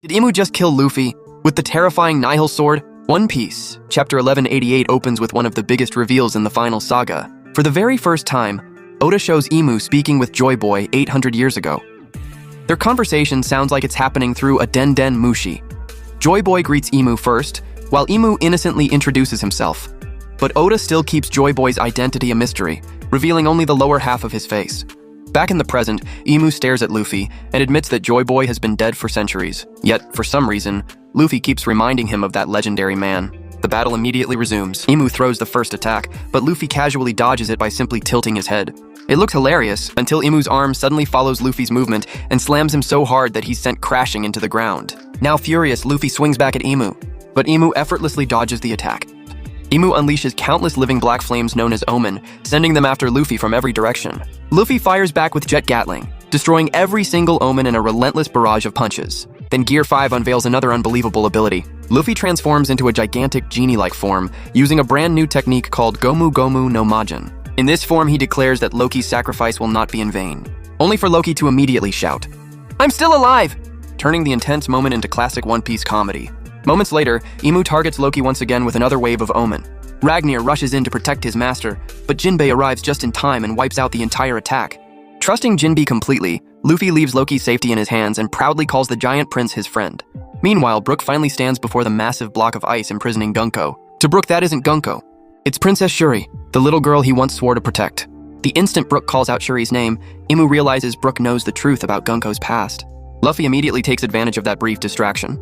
Did Imu just kill Luffy with the terrifying Nihil Sword? One Piece, chapter 1188 opens with one of the biggest reveals in the Final Saga. For the very first time, Oda shows Imu speaking with Joy Boy 800 years ago. Their conversation sounds like it's happening through a Den Mushi. Joy Boy greets Imu first, while Imu innocently introduces himself. But Oda still keeps Joy Boy's identity a mystery, revealing only the lower half of his face. Back in the present, Imu stares at Luffy and admits that Joy Boy has been dead for centuries. Yet, for some reason, Luffy keeps reminding him of that legendary man. The battle immediately resumes. Imu throws the first attack, but Luffy casually dodges it by simply tilting his head. It looks hilarious until Imu's arm suddenly follows Luffy's movement and slams him so hard that he's sent crashing into the ground. Now furious, Luffy swings back at Imu, but Imu effortlessly dodges the attack. Imu unleashes countless living black flames known as Omen, sending them after Luffy from every direction. Luffy fires back with Jet Gatling, destroying every single Omen in a relentless barrage of punches. Then Gear 5 unveils another unbelievable ability. Luffy transforms into a gigantic genie-like form, using a brand new technique called Gomu Gomu no Majin. In this form, he declares that Loki's sacrifice will not be in vain, only for Loki to immediately shout, "I'm still alive!" turning the intense moment into classic One Piece comedy. Moments later, Imu targets Loki once again with another wave of Omen. Ragnar rushes in to protect his master, but Jinbei arrives just in time and wipes out the entire attack. Trusting Jinbei completely, Luffy leaves Loki's safety in his hands and proudly calls the giant prince his friend. Meanwhile, Brook finally stands before the massive block of ice imprisoning Gunko. To Brook, that isn't Gunko. It's Princess Shuri, the little girl he once swore to protect. The instant Brook calls out Shuri's name, Imu realizes Brook knows the truth about Gunko's past. Luffy immediately takes advantage of that brief distraction.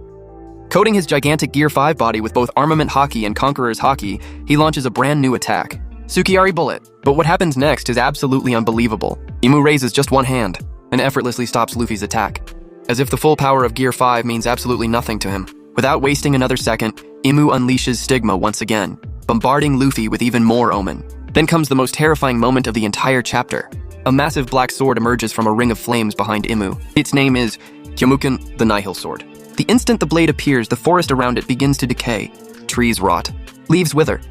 Coating his gigantic Gear 5 body with both Armament Haki and Conqueror's Haki, he launches a brand new attack, Sukiyari Bullet. But what happens next is absolutely unbelievable. Imu raises just one hand and effortlessly stops Luffy's attack, as if the full power of Gear 5 means absolutely nothing to him. Without wasting another second, Imu unleashes Stigma once again, bombarding Luffy with even more Omen. Then comes the most terrifying moment of the entire chapter. A massive black sword emerges from a ring of flames behind Imu. Its name is Kyomuken, the Nihil Sword. The instant the blade appears, the forest around it begins to decay. Trees rot. Leaves wither.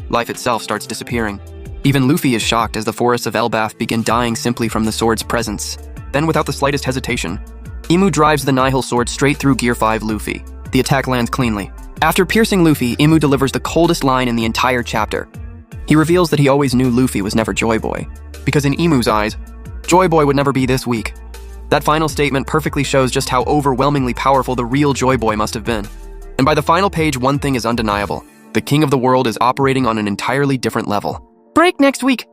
Life itself starts disappearing. Even Luffy is shocked as the forests of Elbaf begin dying simply from the sword's presence. Then, without the slightest hesitation, Imu drives the Nihil Sword straight through Gear 5 Luffy. The attack lands cleanly. After piercing Luffy, Imu delivers the coldest line in the entire chapter. He reveals that he always knew Luffy was never Joy Boy, because in Imu's eyes, Joy Boy would never be this weak. That final statement perfectly shows just how overwhelmingly powerful the real Joy Boy must have been. And by the final page, one thing is undeniable. The King of the World is operating on an entirely different level. Break next week!